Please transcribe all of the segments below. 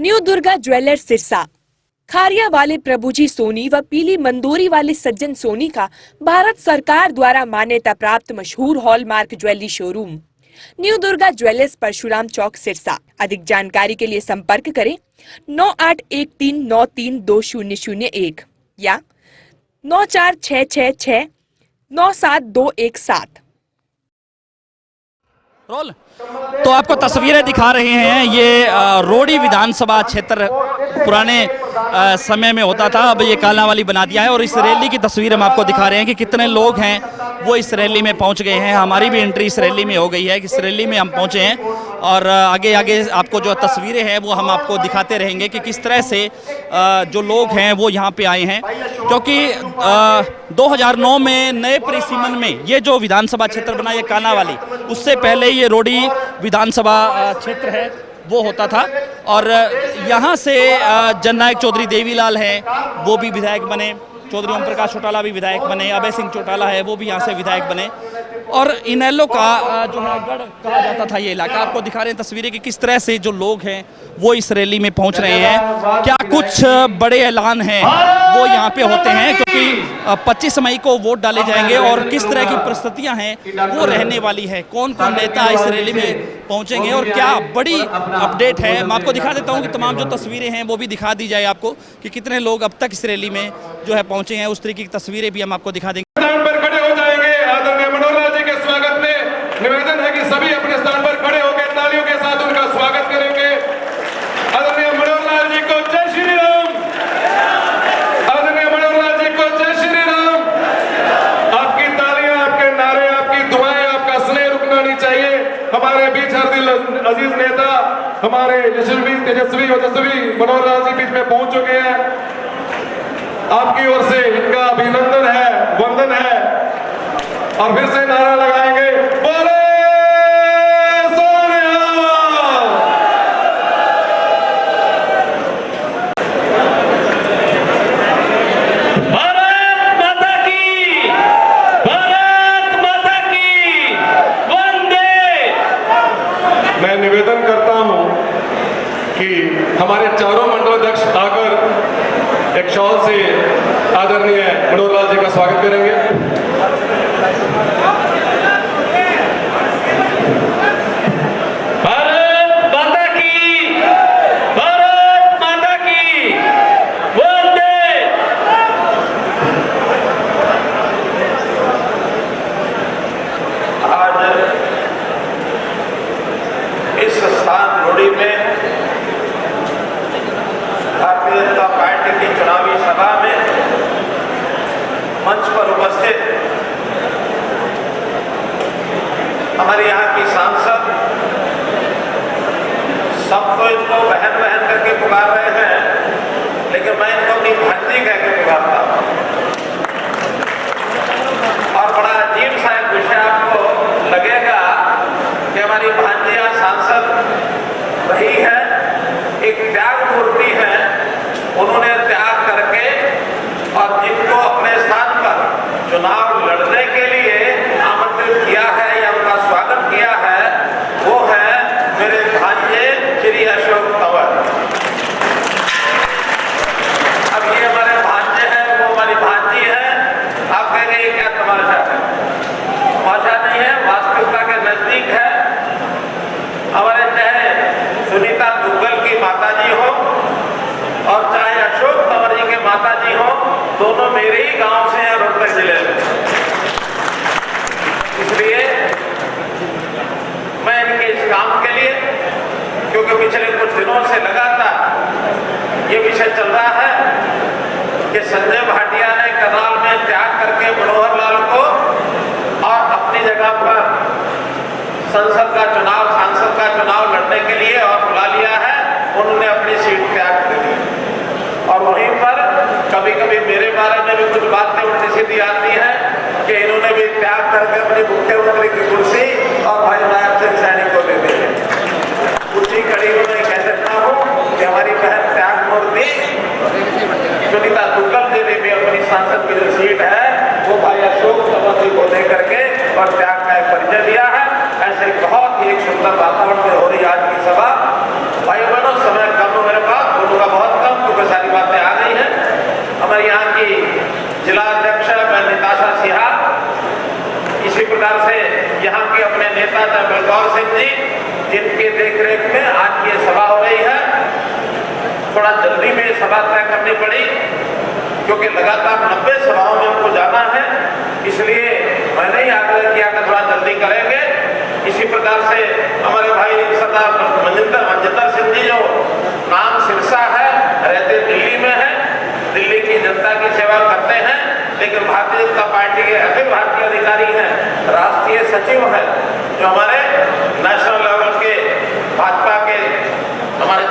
New Durga jewellers Sirsa. Khariya वाले प्रभुजी सोनी व पीली मंदोरी वाले सज्जन सोनी का भारत सरकार द्वारा मान्यता प्राप्त मशहूर hallmark jewellery showroom new Durga jewellers Parshuram Chowk Sirsa. अधिक जानकारी के लिए संपर्क करें 9813932001 या 9466697217। रोल तो आपको तस्वीरें दिखा रहे हैं। ये रोडी विधानसभा क्षेत्र पुराने समय में होता था, अब ये कालांवाली बना दिया है। और इस रैली की तस्वीर हम आपको दिखा रहे हैं कि कितने लोग हैं वो इस रैली में पहुंच गए हैं। हमारी भी एंट्री इस रैली में हो गई है, इस रैली में हम पहुंचे हैं और आगे आगे आपको जो तस्वीरें हैं वो हम आपको दिखाते रहेंगे कि किस तरह से जो लोग हैं वो यहाँ पे आए हैं। क्योंकि 2009 में नए परिसीमन में ये जो विधानसभा क्षेत्र बना ये कालांवाली, उससे पहले ये रोडी विधानसभा क्षेत्र है वो होता था। और यहाँ से जननायक चौधरी देवीलाल हैं, वो भी विधायक बने। चौधरी ओम प्रकाश चौटाला भी विधायक बने। अभय सिंह चौटाला है, वो भी यहाँ से विधायक बने। और इनेलो का जो है गढ़ कहा जाता था ये इलाका। आपको दिखा रहे हैं तस्वीरें कि किस तरह से जो लोग हैं वो इस रैली में पहुंच रहे हैं। क्या कुछ बड़े ऐलान हैं वो यहाँ पे होते हैं, क्योंकि 25 मई को वोट डाले जाएंगे और किस तरह की परिस्थितियां हैं वो रहने वाली है। कौन कौन नेता इस रैली में पहुंचेंगे और क्या बड़ी अपडेट है, मैं आपको दिखा देता हूँ कि तमाम जो तस्वीरें हैं वो भी दिखा दी जाए आपको कि कितने लोग अब तक इस रैली में जो है पहुंचे हैं। उस तरीके की तस्वीरें भी हम आपको दिखा देंगे। निवेदन है कि सभी अपने स्थान पर खड़े होकर तालियों के साथ उनका स्वागत करेंगे। आदरणीय मनोहर लाल जी को जय श्री राम। आदरणीय मनोहर लाल जी को जय श्री राम। आपकी तालियां, आपके नारे, आपकी दुआएं, आपका स्नेह रुकना नहीं चाहिए। हमारे बीच हर दिल अजीज नेता हमारे यशस्वी तेजस्वी ओजस्वी मनोहर लाल जी बीच में पहुंच चुके हैं। आपकी ओर से इनका अभिनंदन है, वंदन है और फिर से नारा लगाएंगे, बोले सोनिया। भारत माता की, भारत माता की वंदे। मैं निवेदन करता हूं कि हमारे चारों मंडलाध्यक्ष आकर एक शॉल से आदरणीय मनोहर लाल जी का स्वागत करेंगे। भारत माता की, भारत माता की वंदे। आज इस स्थान रोडी में भारतीय जनता पार्टी की चुनावी सभा में मंच पर उपस्थित हमारे यहाँ की सांसद सब तो इनको बहन बहन करके पुकार रहे हैं, लेकिन मैं इनको अपनी भांजी कह के पुकारता हूँ। और बड़ा अजीब सा एक विषय आपको लगेगा कि हमारी भांजी यहाँ सांसद रही है, एक त्याग मूर्ति है। उन्होंने त्याग करके और जिनको अपने स्थान पर चुनाव लड़ने के लिए आमंत्रित किया है या उनका स्वागत किया है, वो है मेरे भांजे श्री अशोक तंवर। अब ये हमारे भांजे हैं, वो हमारी भांजी है। आप कहेंगे ये क्या तमाशा है? तमाशा नहीं है, वास्तविकता के नजदीक है। हमारे चाहे सुनीता दुग्गल की माताजी हो और चाहे अशोक तंवर जी के माताजी हो, दोनों मेरे ही गांव से हैं रोहतक जिले में। इसलिए मैं इनके इस काम के लिए, क्योंकि पिछले कुछ दिनों से लगातार ये विषय चल रहा है कि संजय भाटिया ने करनाल में त्याग करके मनोहर लाल को और अपनी जगह पर सांसद का चुनाव लड़ने के लिए और बुला लिया है। उन्होंने अपनी सीट त्याग कर दी और वहीं पर कभी कभी मेरे बारे में भी कुछ बातें उल्टी सीधी आती हैं कि इन्होंने भी त्याग करके अपनी मुख्यमंत्री की कुर्सी और भाई नायब सिंह सैनी को दे दी। उसी कड़ी में मैं कह सकता हूँ कि हमारी बहन त्याग मूर्ति सुनीता दुग्गल जी ने भी अपनी सांसद की जो सीट है वो भाई अशोक तंवर जी को दे करके और त्याग का एक परिचय दिया है। ऐसे बहुत ही एक सुंदर वातावरण में हो रही आज की सभा। भाई बहनों, समय कम हो मेरे पास, थोड़ा जल्दी में सभा तय करनी पड़ी, क्योंकि लगातार 90 सभाओं में हमको जाना है, इसलिए मैंने ही आग्रह किया कि थोड़ा जल्दी करेंगे। इसी प्रकार से हमारे भाई सरदार मनजिंदर सिंह जी, जो नाम सिरसा है, रहते दिल्ली में है, दिल्ली की जनता की सेवा करते हैं, लेकिन भारतीय जनता पार्टी के अखिल भारतीय अधिकारी हैं, राष्ट्रीय सचिव हैं, जो हमारे नेशनल लेवल के भाजपा के हमारे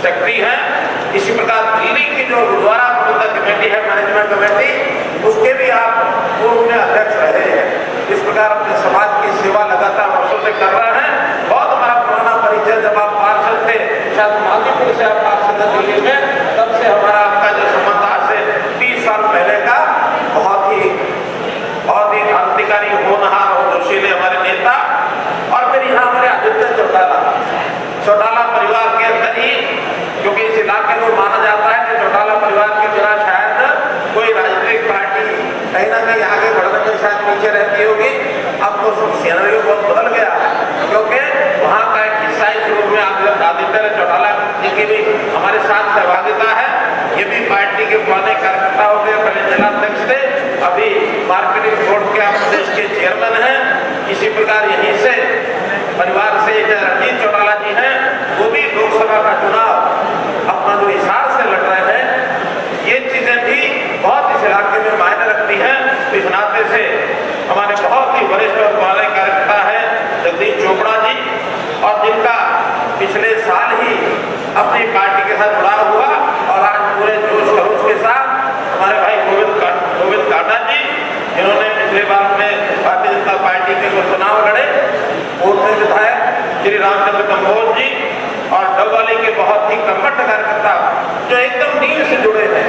सेक्रेटरी हैं। इसी प्रकार दिल्ली की जो गुरुद्वारा प्रबंधक कमेटी है, मैनेजमेंट कमेटी, उसके भी आप पूर्व में अध्यक्ष रहे हैं। इस प्रकार अपने समाज की सेवा लगातार वर्षों से कर रहे हैं। बहुत हमारा पुराना परिचय, जब आप पार्षद थे, शायद माधीपुर से आप पार्षद थे दिल्ली में, तब से हमारा आपका जो संबंध आज से 30 साल पहले का, बहुत ही क्रांतिकारी, होनहार और जोशीले हमारे नेता। और फिर यहाँ हमारे आदित्य चौटाला परिवार के अंदर ही, क्योंकि इस इलाके को माना जाता है कि चौटाला परिवार के बिना शायद कोई राजनीतिक पार्टी कहीं ना कहीं आगे बढ़ने में शायद पीछे रहती होगी। अब तो सब सीनरी बहुत बदल गया है, क्योंकि वहाँ का एक हिस्सा इस रूप में आदित्य चौटाला जी की भी हमारे साथ सहभागिता है। ये भी पार्टी के पुराने कार्यकर्ता हो गए, पहले जिलाध्यक्ष थे, अभी मार्केटिंग बोर्ड के प्रदेश के चेयरमैन हैं। इसी प्रकार यहीं से परिवार से रणजीत चौटाला जी हैं, वो भी लोकसभा का चुनाव अपना जो हिसाब से लड़ रहे हैं। ये चीजें भी बहुत इस इलाके में मायने रखती हैं। तो इस नाते से हमारे बहुत ही वरिष्ठ और पुराने कार्यकर्ता हैं जगदीश चोपड़ा जी, और जिनका पिछले साल ही अपनी पार्टी के साथ जुड़ाव हुआ, और आज पूरे जोश खरोश के साथ हमारे भाई गोविंद काटा जी, जिन्होंने पिछले बार में भारतीय जनता पार्टी के जो चुनाव लड़े, पूर्व विधायक श्री रामचंद्र कंबोज जी, और डबवाली के बहुत ही कर्मठ कार्यकर्ता जो एकदम नींव से जुड़े हैं।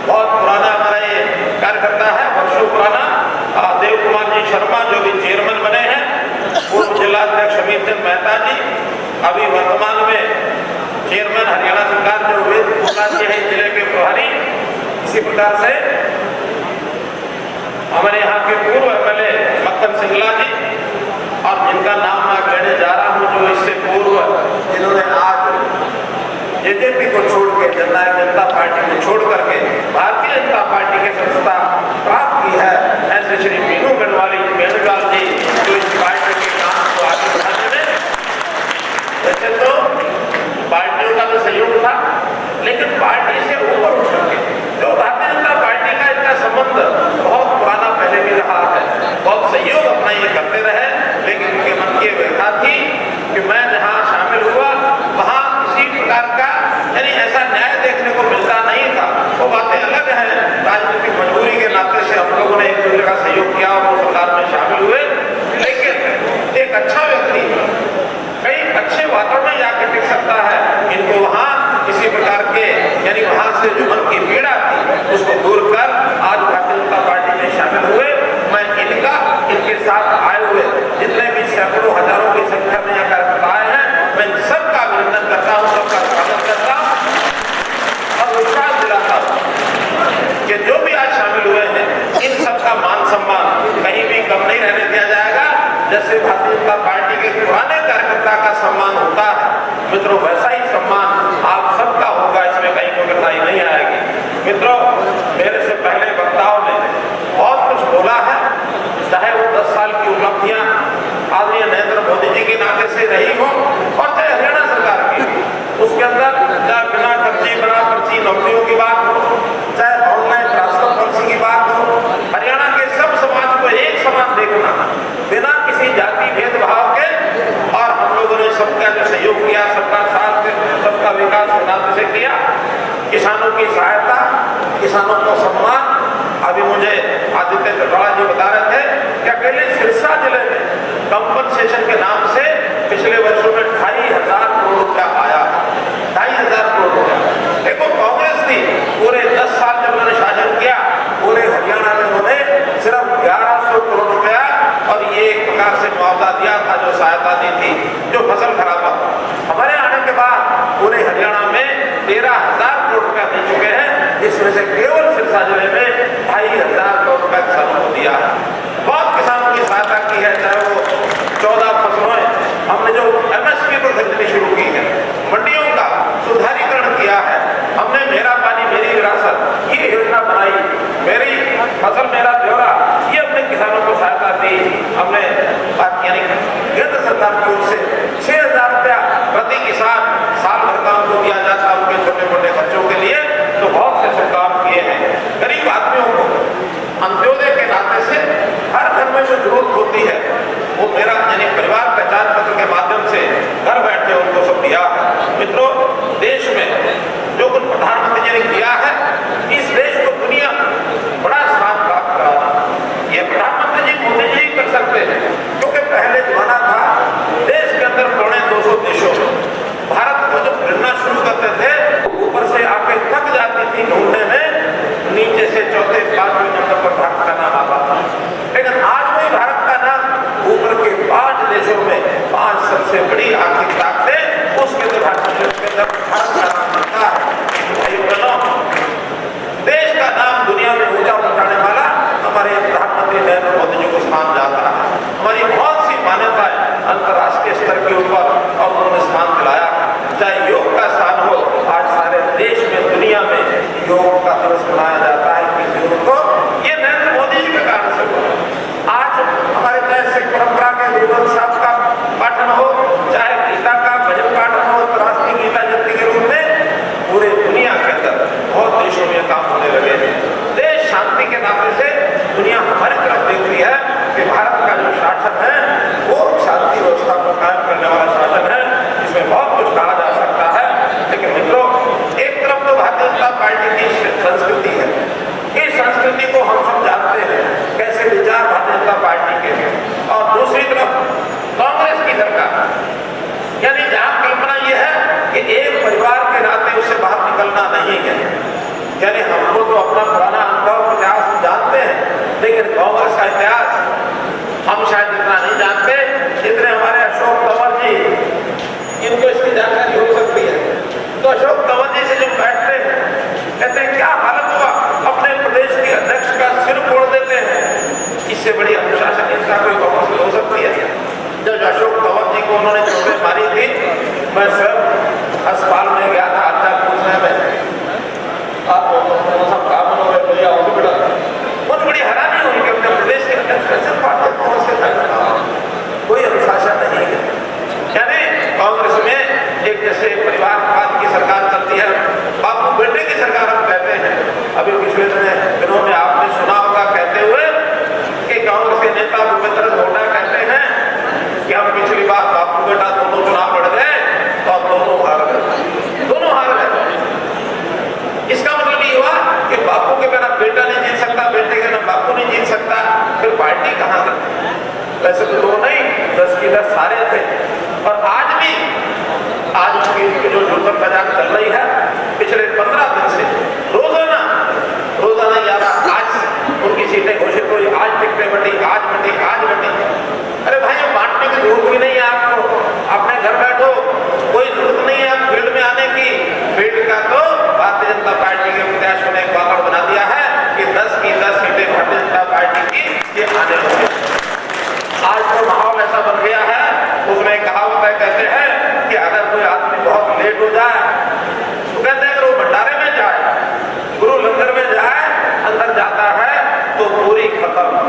बहुत पुराना हमारा ये कार्यकर्ता है, वर्षों पुराना, देव कुमार जी शर्मा, जो भी चेयरमैन बने हैं, पूर्व जिलाध्यक्ष अमित चंद मेहता जी, अभी वर्तमान में चेयरमैन हरियाणा सरकार जो वेद पूर्णा जी है, जिले के प्रभारी। इसी प्रकार से हमारे यहाँ के पूर्व एमएलए मक्खन सिंगला जी, और जिनका नाम मैं लेने जा रहा हूँ, जो इससे पूर्व जिन्होंने आज जेजेपी को छोड़ के, जननायक जनता पार्टी को छोड़ करके भारतीय जनता पार्टी के सदस्यता प्राप्त की है, ऐसे श्री मीनू गढ़वाली वेणुलाल जी, जो इस पार्टी के काम को आगे बढ़ाने में, वैसे तो पार्टियों का भी सहयोग था, लेकिन पार्टी से ऊपर उठ करके जो भारतीय जनता पार्टी का इनका संबंध बहुत पुराना पहले भी रहा है, बहुत सहयोग अपना ये करते रहे, लेकिन उनके मन की व्यथा थी कि मैं जहाँ शामिल हुआ वहाँ किसी प्रकार का यानी ऐसा न्याय देखने को मिलता नहीं था। वो बातें अलग हैं, राजनीतिक मजबूरी के नाते से हम लोगों ने एक दूसरे का सहयोग किया और वो सरकार में शामिल हुए, लेकिन एक अच्छा व्यक्ति कई अच्छे वातावरण में जाकर टिक सकता है। इनको वहाँ किसी प्रकार के यानी वहाँ से जो मन की पीड़ा थी उसको दूर कर आज भारतीय जनता पार्टी में शामिल हुए। मैं इनके साथ आए हुए जितने भी सैकड़ों हजारों की संख्या में यहाँ कार्यकर्ता आए हैं, मैं सबका अभिनंदन करता हूँ, सबका स्वागत करता हूँ और विश्वास दिलाता हूँ कि जो भी आज शामिल हुए हैं इन सबका मान सम्मान कहीं भी कम नहीं रहने दिया जाएगा। जैसे भारतीय जनता पार्टी के पुराने कार्यकर्ता का सम्मान होता है मित्रों, वैसा ही सम्मान आप सबका होगा, इसमें कहीं कोई कठिनाई नहीं आएगी। मित्रों, मेरे से पहले वक्ताओं ने बहुत कुछ बोला है, चाहे वो 10 साल की उपलब्धियां आदरणीय नरेंद्र मोदी जी के नाते से रही हो और चाहे हरियाणा सरकार की, उसके अंदर चाहे बिना पर्ची नौकरियों की बात हो, चाहे ऑनलाइन ट्रांसफर पॉलिसी की बात हो, हरियाणा के सब समाज को एक समान देखना बिना किसी जाति भेदभाव के, और हम लोगों ने सबका जो सहयोग किया, सबका साथ, सबका विकास के नाते से किया। किसानों की सहायता, किसानों को सम्मान। अभी मुझे आदित्य चौटाला जी बता रहे थे कि अकेले सिरसा जिले में कंपनसेशन के नाम से पिछले वर्षों में 2,500 करोड़ रुपया आया, 2,500 करोड़ रुपया। देखो, कांग्रेस थी पूरे 10 साल जब उन्होंने शासन किया, पूरे हरियाणा में उन्होंने सिर्फ 1,100 करोड़ रुपया और ये एक प्रकार से मुआवजा दिया था, जो सहायता दी थी, जो फसल खराब हुआ। हमारे आने के बाद पूरे हरियाणा में 13,000 करोड़ रुपया दे चुके हैं, जिसमें से केवल सिरसा जिले में 2,500 करोड़ रुपया किसानों को दिया है। बहुत किसानों की सहायता की है, चाहे वो 14 फसलों, हमने जो MSP पर खरीदनी शुरू की है, मंडियों का सुधारीकरण किया है, योग का दिवस मनाया जाता है 21 जून को, ये नरेंद्र मोदी जी के कारण से हुआ। आज हमारे देश से परंपरा के गुरुग्रंथ साहब का पाठन हो, चाहे गीता का भजन पाठन हो, तो राष्ट्रीय गीता जयंती के रूप में पूरे दुनिया के अंदर बहुत देशों में काम होने लगे हैं। देश शांति के नाते से दुनिया हमारी तरफ देख रही है कि भारत का जो शासन है वो शांति व्यवस्था को कायम करने वाला शासन है, इसमें बहुत कुछ कहा जा सकता है। लेकिन मित्रों, एक तरफ तो भारतीय जनता पार्टी की संस्कृति है, इस संस्कृति को हम सब जानते हैं कैसे विचार भारतीय जनता पार्टी के हैं, और दूसरी तरफ कांग्रेस की सरकार, यानी जहां कल्पना यह है कि एक परिवार के नाते उससे बाहर निकलना नहीं है। यानी हमको तो अपना पुराना अनुभव इतिहास जानते हैं, लेकिन कांग्रेस का इतिहास हम शायद इतना नहीं जानते जितने हमारे अशोक तंवर जी, इनको इसकी जानकारी हो सकती है। तो अशोक तंवर जी से जब बैठते हैं, कहते हैं क्या हालत हुआ, अपने प्रदेश के अध्यक्ष का सिर फोड़ देते हैं। इससे बड़ी अनुशासनहीनता कोई कांग्रेस में हो सकती है? जब अशोक तंवर जी को उन्होंने चोटें मारी थी, मैं स्वयं अस्पताल में गया था हालचाल पूछने में, आप सब काम हो भैया वो भी बड़ा बहुत बड़ी हैरानी हुई कि अपने प्रदेश के अध्यक्ष का सिर फाड़ देते हैं, उसके कोई अनुशासन नहीं है। यानी कांग्रेस में एक जैसे परिवारवाद की सरकार चलती है, बापू बेटे की सरकार हम कहते हैं। अभी पिछले दिनों में आपने सुना होगा कहते हुए कि कांग्रेस के नेता भूपेंद्र हुड्डा कहते हैं कि हम पिछली बार बापू बेटा दोनों चुनाव लड़ गए और दोनों हार गए, दोनों हार गए। इसका मतलब ये हुआ कि बापू के बिना बेटा नहीं जीत सकता, बेटे के बिना बापू नहीं जीत सकता, फिर पार्टी कहां गई? वैसे तो दो नहीं 10 की 10 सारे थे। और आज भी आज उनकी जो जुल्म मजाक चल रही है पिछले 15 दिन से रोजाना 11 आज उनकी सीटें घोषित हुई, आज टिकटें बटी, आज बटी, आज बटी। अरे भाई ये बांटने की जरूरत भी नहीं है आपको, अपने घर बैठो, कोई जरूरत नहीं है आप फील्ड में आने की। फील्ड का तो भारतीय जनता पार्टी के प्रत्याशियों ने एक वाकड़ बना दिया है कि 10 की 10 सीटें भारतीय जनता पार्टी की ये आने लगी। आज तो माहौल ऐसा बन गया है, उसमें कहावत है, कहते हैं कि अगर कोई आदमी बहुत लेट हो जाए तो कहते हैं अगर वो भंडारे में जाए, गुरु लंगर में जाए, अंदर जाता है तो पूरी खत्म।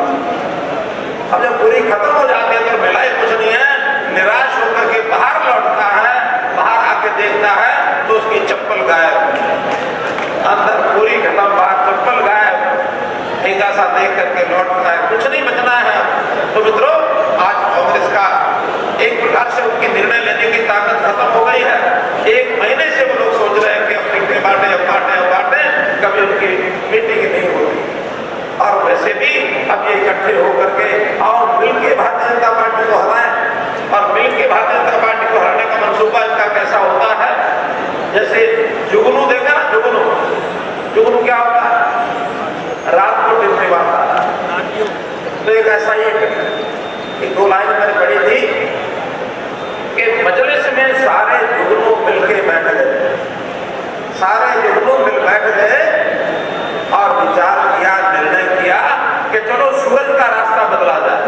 अब जब पूरी खत्म हो जाती है तो मिलाई कुछ नहीं है, निराश होकर के बाहर लौटता है, बाहर आके देखता है तो उसकी चप्पल गायब, अंदर पूरी खत्म, बाहर चप्पल गायब, ठेका सा देख करके लौटता है, कुछ नहीं बचना है। तो मित्रों, आज कांग्रेस का एक प्रकार से उनकी निर्णय लेने की ताकत खत्म हो गई है। 1 महीने से वो लोग सोच रहे हैं कि अब टिकटें बांटे, अब बांटे, अब बांटे, कभी उनकी मीटिंग नहीं होती। और वैसे भी अब ये इकट्ठे होकर के और मिलकर भारतीय जनता पार्टी को हराएं, और मिलकर भारतीय जनता पार्टी को हराने का मंसूबा इनका कैसा होता है? जैसे जुगनू देखा ना, जुगनू क्या होता है? रात को टिप्पणी मारता है। तो एक ऐसा ही एक 2 लाइन मैंने पढ़ी थी कि मजलिस में सारे जुगनू मिलके बैठ गए, सारे जुगनू मिल बैठ गए और विचार किया, निर्णय किया कि चलो सूरज का रास्ता बदला जाए।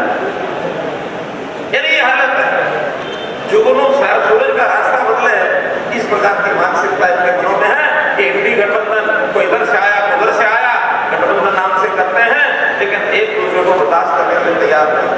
यानी ये हालत है, जुगनू सूरज का रास्ता बदले, इस प्रकार की मानसिकता इनके मनों में है कि इंडी गठबंधन कोई इधर से आया, उधर से आया, गठबंधन नाम से करते हैं, लेकिन एक दूसरे को बर्दाश्त करने के लिए तैयार नहीं।